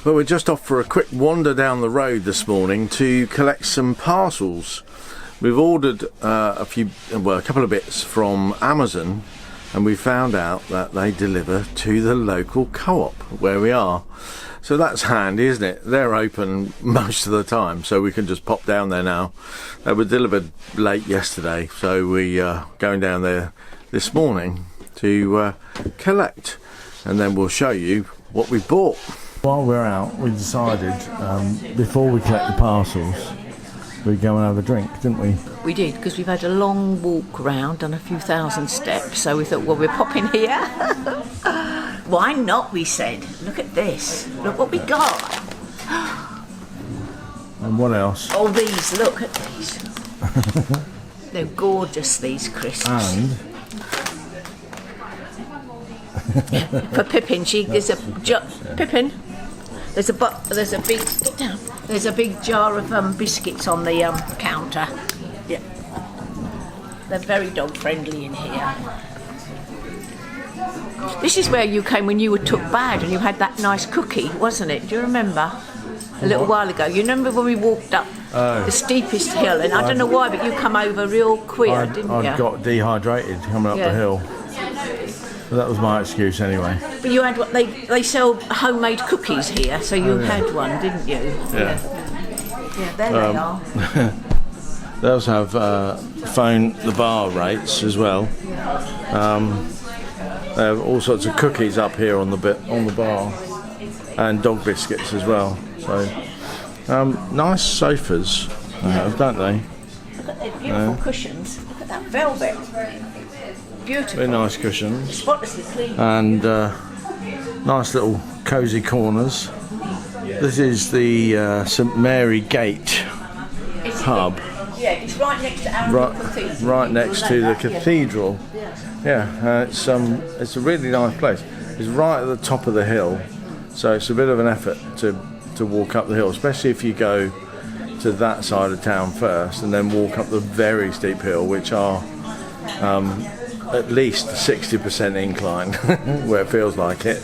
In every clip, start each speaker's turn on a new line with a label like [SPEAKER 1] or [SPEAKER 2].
[SPEAKER 1] Well, we're just off for a quick wander down the road this morning to collect some parcels. We've ordered a couple of bits from Amazon, and we found out that they deliver to the local co-op where we are. So that's handy, isn't it? They're open most of the time, so we can just pop down there now. They were delivered late yesterday, so we are going down there this morning to collect, and then we'll show you what we bought. While we're out, we decided before we collect the parcels, we'd go and have a drink, didn't we?
[SPEAKER 2] We did, because we've had a long walk round and a few thousand steps, so we thought, well, we're popping here. Why not, we said. Look at this. Look what we got.
[SPEAKER 1] And what else?
[SPEAKER 2] Oh, these. Look at these. They're gorgeous, these crisps.
[SPEAKER 1] And?
[SPEAKER 2] For Pippin, Pippin. There's a big. Get down. There's a big jar of biscuits on the counter. Yeah. They're very dog friendly in here. This is where you came when you were took bad and you had that nice cookie, wasn't it? Do you remember? A little while ago. You remember when we walked up the steepest hill, and I don't know why, but you come over real queer, didn't you?
[SPEAKER 1] I got dehydrated coming up the hill. But that was my excuse anyway.
[SPEAKER 2] But you had what they sell homemade cookies here, so you had one, didn't you?
[SPEAKER 1] Yeah.
[SPEAKER 2] Yeah, there they are.
[SPEAKER 1] They also have phone the bar rates as well. They have all sorts of cookies up here on the bar, and dog biscuits as well. So nice sofas they have, don't they?
[SPEAKER 2] Look at their beautiful cushions. Look at that velvet. Beautiful.
[SPEAKER 1] Very nice cushions.
[SPEAKER 2] Spotlessly clean.
[SPEAKER 1] And nice little cosy corners. This is the St Mary Gate pub.
[SPEAKER 2] Yeah, it's right next to our cathedral.
[SPEAKER 1] Right next to the cathedral. Yeah, it's a really nice place. It's right at the top of the hill, so it's a bit of an effort to walk up the hill, especially if you go to that side of town first and then walk up the very steep hill, which are at least 60% incline, where it feels like it.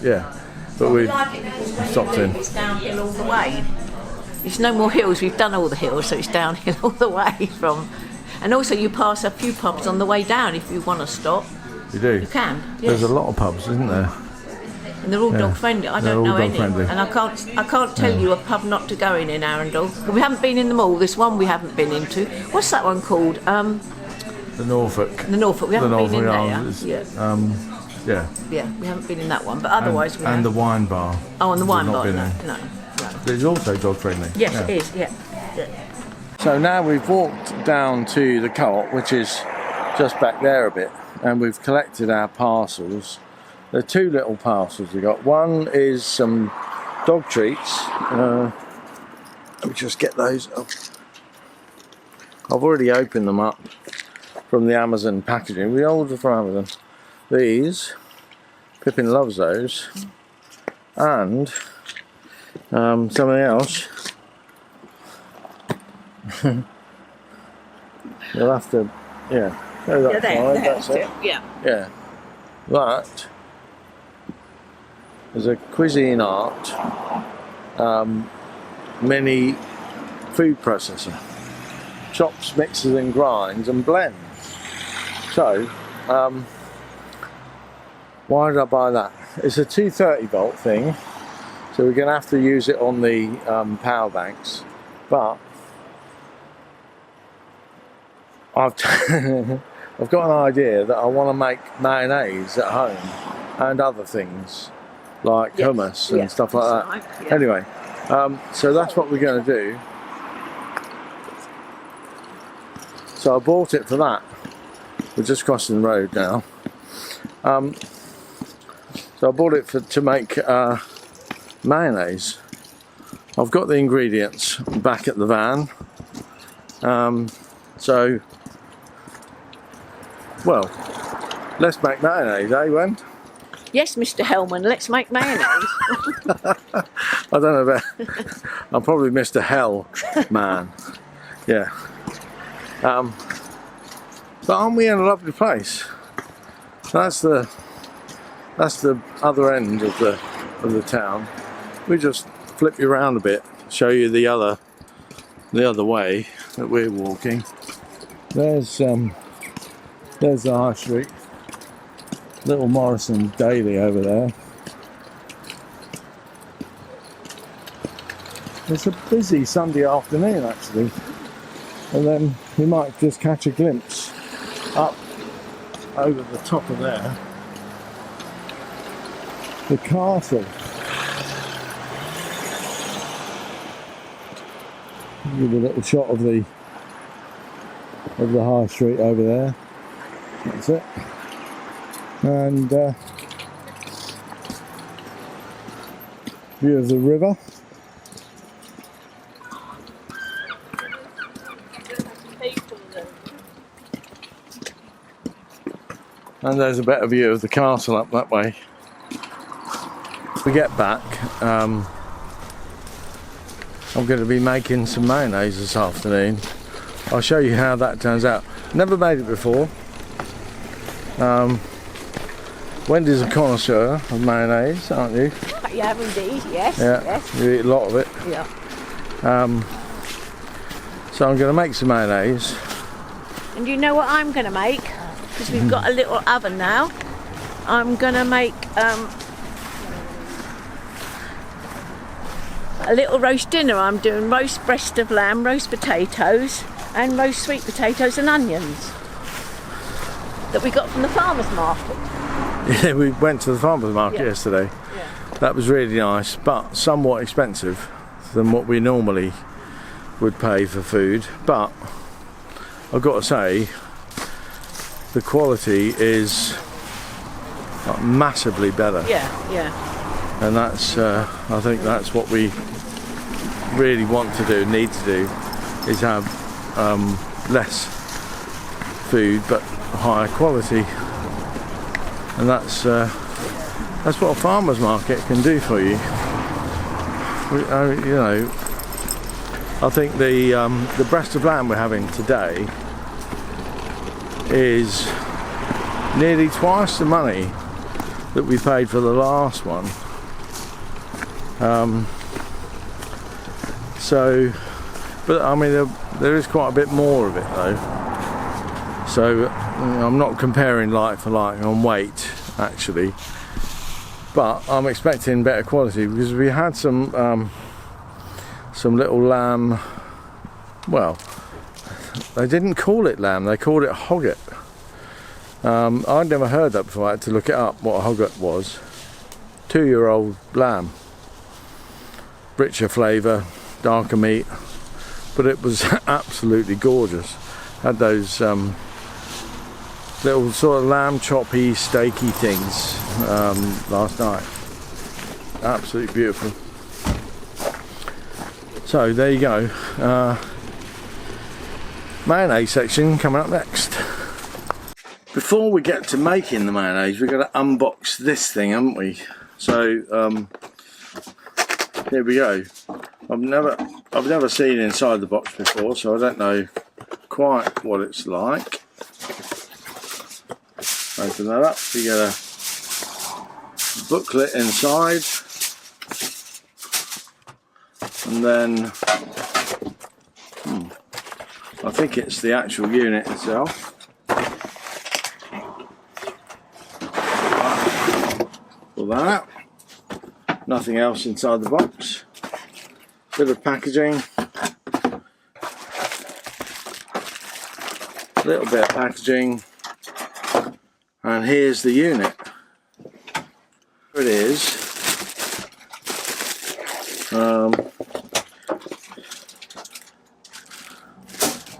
[SPEAKER 1] Yeah, but we've stopped in.
[SPEAKER 2] It's downhill all the way. There's no more hills. We've done all the hills, so it's downhill all the way from. And also, you pass a few pubs on the way down if you want to stop.
[SPEAKER 1] You do.
[SPEAKER 2] You can. Yes.
[SPEAKER 1] There's a lot of pubs, isn't there?
[SPEAKER 2] And they're all dog friendly. I don't know any.
[SPEAKER 1] Friendly.
[SPEAKER 2] And I can't tell you a pub not to go in Arundel. We haven't been in them all. There's one we haven't been into. What's that one called?
[SPEAKER 1] The Norfolk.
[SPEAKER 2] The Norfolk. We haven't been in there.
[SPEAKER 1] Yeah,
[SPEAKER 2] we haven't been in that one. But otherwise, we have.
[SPEAKER 1] And the wine bar.
[SPEAKER 2] Oh, and the wine bar. No.
[SPEAKER 1] It's also dog friendly.
[SPEAKER 2] Yes, it is. Yeah.
[SPEAKER 1] So now we've walked down to the co-op, which is just back there a bit, and we've collected our parcels. There are two little parcels we got. One is some dog treats. Let me just get those up. I've already opened them up from the Amazon packaging. We ordered from Amazon. These, Pippin loves those, and something else. You'll have to, that's it. Yeah. That is a Cuisine Art mini food processor. Chops, mixes and grinds and blends. So, why did I buy that? It's a 230 volt thing, so we're going to have to use it on the power banks, but I've got an idea that I want to make mayonnaise at home and other things like hummus and stuff like that. Anyway, so that's what we're going to do. So I bought it for that. We're just crossing the road now. So I bought it to make mayonnaise. I've got the ingredients back at the van. So, well, let's make mayonnaise, eh, Wen?
[SPEAKER 2] Yes, Mr. Hellman, let's make mayonnaise.
[SPEAKER 1] I don't know about... I'm probably Mr. Hell Man. Yeah. But aren't we in a lovely place? That's the that's the other end of the town. We just flip you around a bit, show you the other way that we're walking. There's the High Street, Little Morrison Daily over there. It's a busy Sunday afternoon actually, and then we might just catch a glimpse up over the top of there, the castle. Give you a little shot of the High Street over there. That's it. And view of the river. And there's a better view of the castle up that way. We get back. I'm going to be making some mayonnaise this afternoon. I'll show you how that turns out. Never made it before. Wendy's a connoisseur of mayonnaise, aren't you?
[SPEAKER 2] You have indeed, yes.
[SPEAKER 1] Yeah,
[SPEAKER 2] yes.
[SPEAKER 1] you eat a lot of it.
[SPEAKER 2] Yeah.
[SPEAKER 1] So I'm going to make some mayonnaise.
[SPEAKER 2] And you know what I'm going to make? Because we've got a little oven now. I'm going to make a little roast dinner. I'm doing roast breast of lamb, roast potatoes, and roast sweet potatoes and onions that we got from the farmer's market.
[SPEAKER 1] Yeah, we went to the farmer's market yesterday.
[SPEAKER 2] Yeah.
[SPEAKER 1] That was really nice, but somewhat expensive than what we normally would pay for food. But I've got to say, the quality is massively better.
[SPEAKER 2] Yeah, yeah.
[SPEAKER 1] And that's, I think that's what we really want to do, need to do, is have less food but higher quality. And that's what a farmer's market can do for you. You know, I think the breast of lamb we're having today is nearly twice the money that we paid for the last one. But I mean, there is quite a bit more of it though. So I'm not comparing like for like on weight actually, but I'm expecting better quality because we had some little lamb. Well, they didn't call it lamb; they called it hogget. I'd never heard that before. I had to look it up what a hogget was. 2-year-old lamb, richer flavour, darker meat, but it was absolutely gorgeous. Had those little sort of lamb choppy, steaky things last night. Absolutely beautiful. So there you go. Mayonnaise section coming up next. Before we get to making the mayonnaise, we've got to unbox this thing, haven't we? So here we go. I've never seen inside the box before, so I don't know quite what it's like. Open that up. You get a booklet inside, and then I think it's the actual unit itself. Pull that out. Nothing else inside the box. Bit of packaging. Little bit of packaging. And here's the unit. Here it is.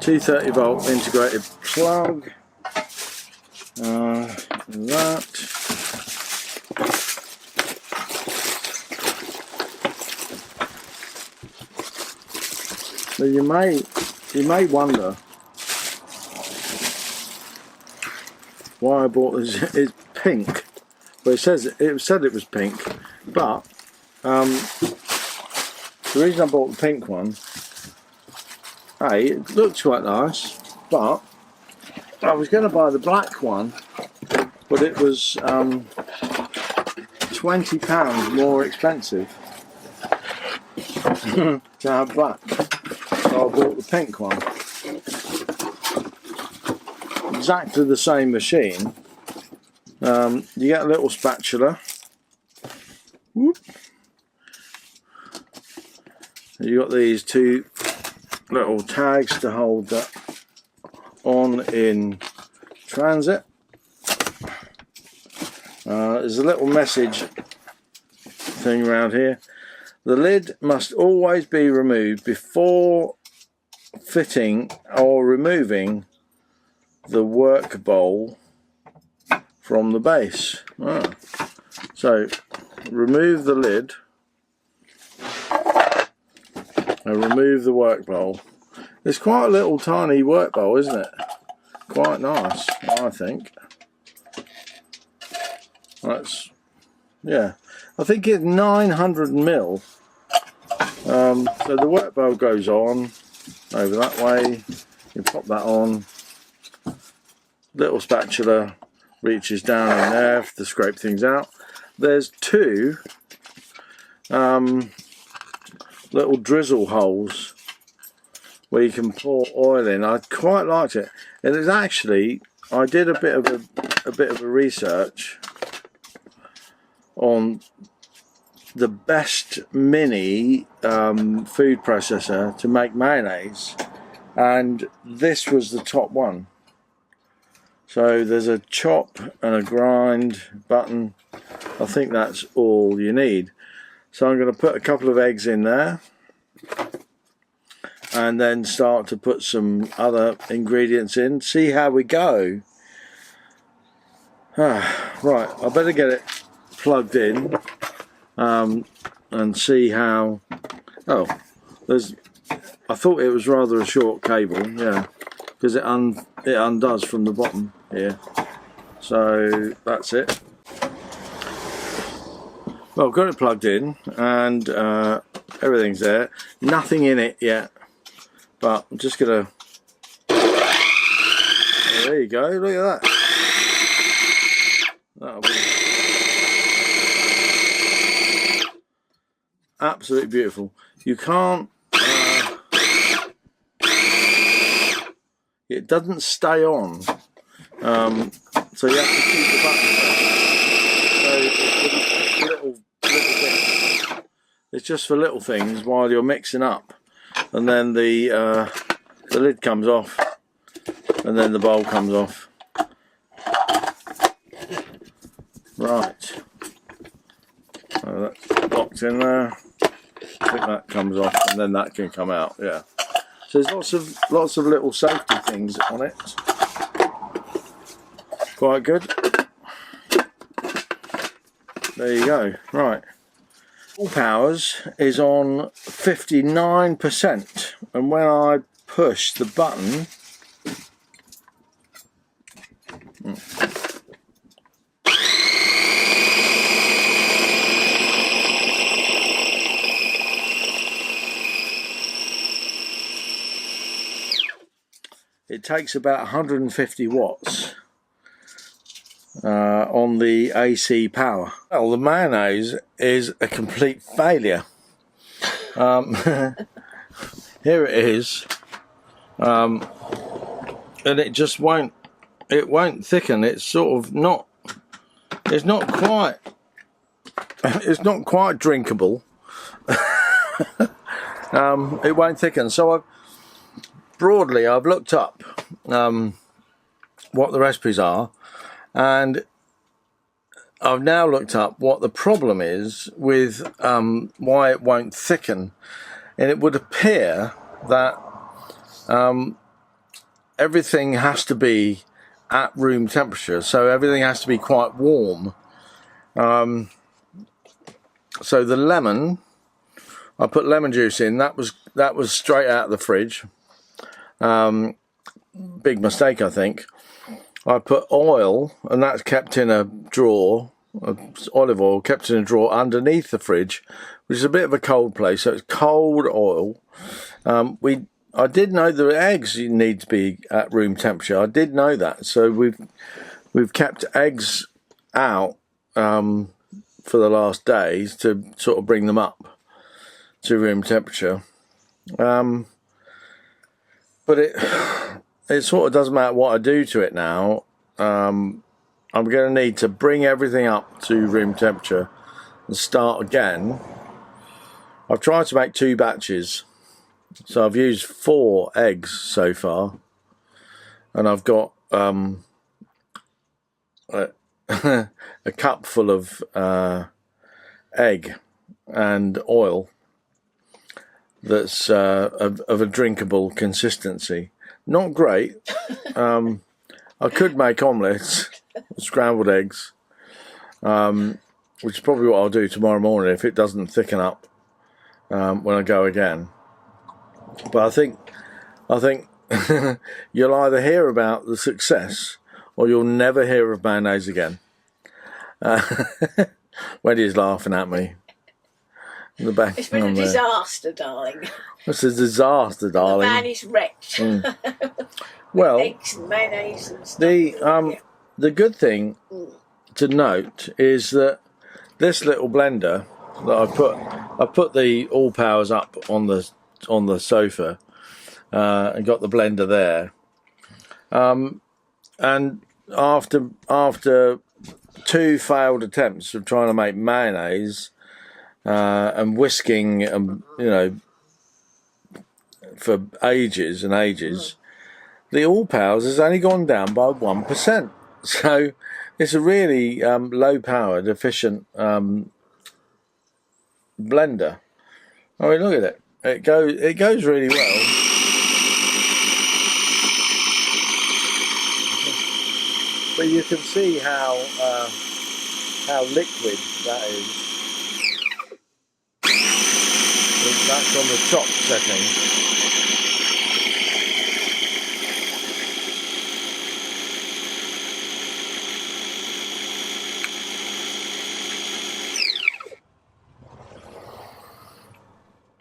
[SPEAKER 1] 230-volt integrated plug. That. So you may wonder why I bought this. It's pink. Well, it said it was pink, but the reason I bought the pink one, it looks quite nice, but I was going to buy the black one, but it was £20 more expensive to have that. So I bought the pink one. Exactly the same machine. You get a little spatula. Whoop. You got these two little tags to hold that on in transit. There's a little message thing around here. The lid must always be removed before fitting or removing the work bowl from the base. So remove the lid and remove the work bowl. It's quite a little tiny work bowl, isn't it? Quite nice, I think. That's, yeah, I think it's 900 ml. So the work bowl goes on over that way. You pop that on. Little spatula reaches down in there to scrape things out. There's two little drizzle holes where you can pour oil in. I quite liked it, and it's actually, I did a bit of a research on the best mini food processor to make mayonnaise, and this was the top one. So there's a chop and a grind button. I think that's all you need. So I'm going to put a couple of eggs in there and then start to put some other ingredients in, see how we go. Right, I better get it plugged in and see how. Oh, I thought it was rather a short cable, yeah, because it undoes from the bottom here. So that's it. Well, I've got it plugged in and everything's there. Nothing in it yet, but I'm just gonna. Oh, there you go. Look at that. That'll be absolutely beautiful. You can't. It doesn't stay on, so you have to keep the button there. So it's just for little things while you're mixing up, and then the lid comes off, and then the bowl comes off. Right, so that's locked in there. I think that comes off, and then that can come out. Yeah. So there's lots of little safety things on it. Quite good. There you go. Right. All powers is on 59%, and when I push the button, it takes about 150 watts on the AC power. Well, the mayonnaise is a complete failure. Here it is, and it just won't. It won't thicken. It's sort of not. It's not quite. It's not quite drinkable. It won't thicken. So I've looked up what the recipes are, and I've now looked up what the problem is with why it won't thicken, and it would appear that everything has to be at room temperature, so everything has to be quite warm. So the lemon, I put lemon juice in. That was straight out of the fridge. Big mistake, I think. I put oil, and that's kept in a drawer. Olive oil kept in a drawer underneath the fridge, which is a bit of a cold place. So it's cold oil. I did know the eggs need to be at room temperature. I did know that. So we've kept eggs out for the last days to sort of bring them up to room temperature. But it sort of doesn't matter what I do to it now. I'm going to need to bring everything up to room temperature and start again. I've tried to make 2 batches, so I've used 4 eggs so far, and I've got a cup full of egg and oil that's of a drinkable consistency. Not great. I could make omelettes, scrambled eggs, which is probably what I'll do tomorrow morning if it doesn't thicken up when I go again. But I think you'll either hear about the success or you'll never hear of mayonnaise again. Wendy's laughing at me. In the back.
[SPEAKER 2] It's been a disaster, darling.
[SPEAKER 1] It's a disaster, darling.
[SPEAKER 2] The van is wrecked.
[SPEAKER 1] Well,
[SPEAKER 2] eggs and mayonnaise and stuff.
[SPEAKER 1] the good thing to note is that this little blender that I put the all powers up on the sofa and got the blender there. And after 2 failed attempts of trying to make mayonnaise and whisking, for ages and ages, the all powers has only gone down by 1%. So it's a really low powered, efficient blender. I mean, look at it. It goes really well. But you can see how liquid that is. That's on the top setting.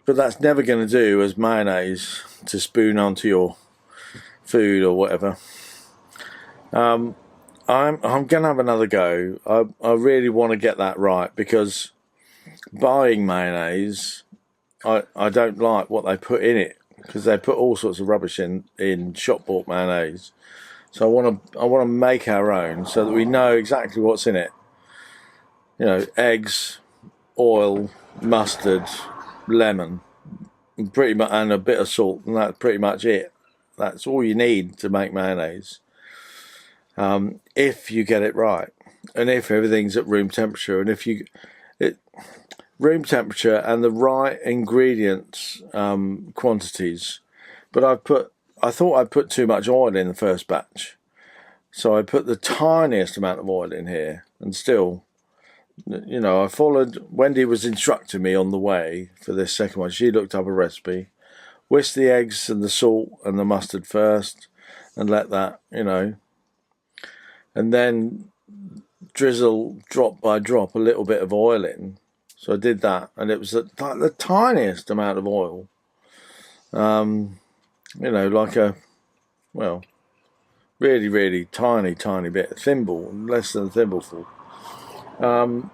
[SPEAKER 1] But that's never going to do as mayonnaise to spoon onto your food or whatever. I'm going to have another go. I really want to get that right, because buying mayonnaise, I don't like what they put in it, because they put all sorts of rubbish in shop bought mayonnaise. So I want to make our own so that we know exactly what's in it. Eggs, oil, mustard, lemon, pretty much, and a bit of salt, and that's pretty much it. That's all you need to make mayonnaise. If you get it right, and if everything's at room temperature, and if room temperature and the right ingredients quantities. But I thought I'd put too much oil in the first batch, so I put the tiniest amount of oil in here, and still, I followed. Wendy was instructing me on the way for this second one. She looked up a recipe, whisked the eggs and the salt and the mustard first, and let that, and then drizzle drop by drop a little bit of oil in. So I did that, and it was the tiniest amount of oil. Like really, really tiny bit, a thimble, less than a thimbleful. And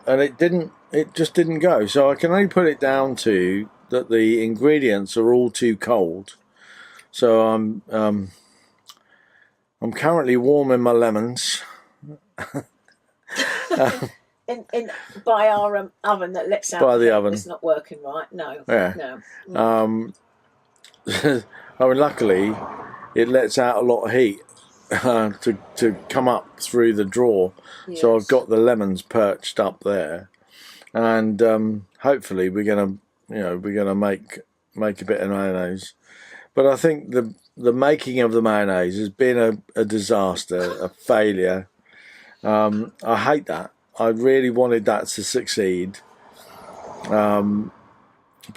[SPEAKER 1] it just didn't go. So I can only put it down to that the ingredients are all too cold. So I'm currently warming my lemons.
[SPEAKER 2] By our oven that lets out.
[SPEAKER 1] By the oven.
[SPEAKER 2] It's not working right. No.
[SPEAKER 1] Yeah.
[SPEAKER 2] No.
[SPEAKER 1] I mean, luckily, it lets out a lot of heat to come up through the drawer. Yes. So I've got the lemons perched up there, and hopefully we're gonna make a bit of mayonnaise. But I think the making of the mayonnaise has been a disaster, a failure. I hate that. I really wanted that to succeed. But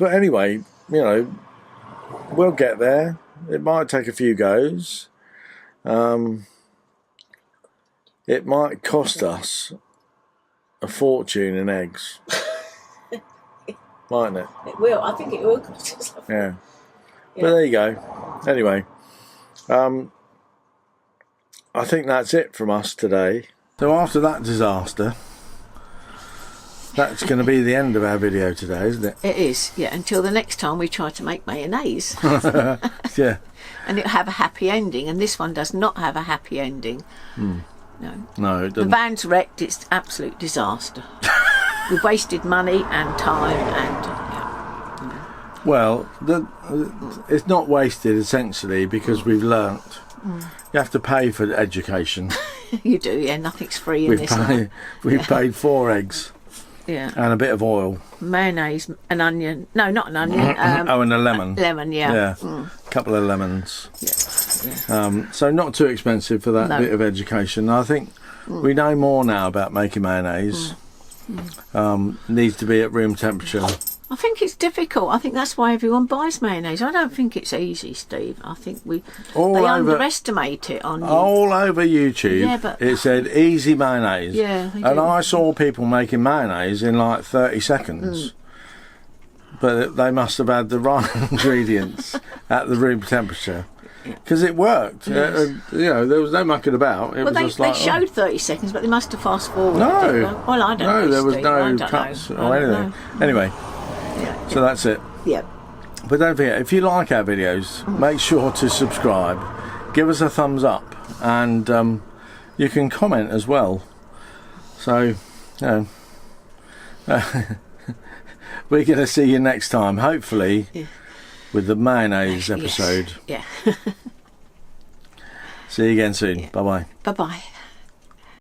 [SPEAKER 1] anyway, we'll get there. It might take a few goes. It might cost us a fortune in eggs. Mightn't it?
[SPEAKER 2] It will. I think it will cost us.
[SPEAKER 1] Yeah. But there you go. Anyway, I think that's it from us today. So after that disaster, that's going to be the end of our video today, isn't it?
[SPEAKER 2] It is, yeah, until the next time we try to make mayonnaise.
[SPEAKER 1] Yeah.
[SPEAKER 2] And it'll have a happy ending, and this one does not have a happy ending.
[SPEAKER 1] No, it
[SPEAKER 2] The
[SPEAKER 1] doesn't.
[SPEAKER 2] van's wrecked, it's absolute disaster. We've wasted money and time and...
[SPEAKER 1] Well, it's not wasted, essentially, because we've learnt. You have to pay for education.
[SPEAKER 2] You do, yeah, nothing's free in
[SPEAKER 1] We've
[SPEAKER 2] this life.
[SPEAKER 1] paid 4 eggs
[SPEAKER 2] Yeah.
[SPEAKER 1] and a bit of oil.
[SPEAKER 2] Mayonnaise, an onion. No, not an onion.
[SPEAKER 1] Oh, and a lemon.
[SPEAKER 2] Lemon, yeah.
[SPEAKER 1] Yeah, a couple of lemons.
[SPEAKER 2] Yeah.
[SPEAKER 1] So not too expensive for that
[SPEAKER 2] No.
[SPEAKER 1] bit of education. I think we know more now about making mayonnaise. Needs to be at room temperature.
[SPEAKER 2] I think it's difficult. I think that's why everyone buys mayonnaise. I don't think it's easy, Steve. I think they underestimate it on you.
[SPEAKER 1] All over YouTube,
[SPEAKER 2] Yeah, but-
[SPEAKER 1] it said easy mayonnaise.
[SPEAKER 2] Yeah, they
[SPEAKER 1] and
[SPEAKER 2] do.
[SPEAKER 1] I saw people making mayonnaise in like 30 seconds. But they must have had the right ingredients at the room temperature. Because it worked.
[SPEAKER 2] Yes.
[SPEAKER 1] There was no mucking about. It
[SPEAKER 2] Well,
[SPEAKER 1] was
[SPEAKER 2] they
[SPEAKER 1] just like,
[SPEAKER 2] showed 30 seconds, but they must have fast forwarded.
[SPEAKER 1] No.
[SPEAKER 2] Well, I don't know.
[SPEAKER 1] No, there was
[SPEAKER 2] Steve. I
[SPEAKER 1] no
[SPEAKER 2] don't
[SPEAKER 1] cuts
[SPEAKER 2] know.
[SPEAKER 1] or
[SPEAKER 2] I don't
[SPEAKER 1] anything.
[SPEAKER 2] know.
[SPEAKER 1] Anyway,
[SPEAKER 2] Yeah.
[SPEAKER 1] so that's it.
[SPEAKER 2] Yeah.
[SPEAKER 1] But don't forget, if you like our videos, make sure to subscribe, give us a thumbs up, and you can comment as well. So, we're going to see you next time, hopefully, with the mayonnaise episode.
[SPEAKER 2] Yeah.
[SPEAKER 1] See you again soon. Bye-bye.
[SPEAKER 2] Bye-bye.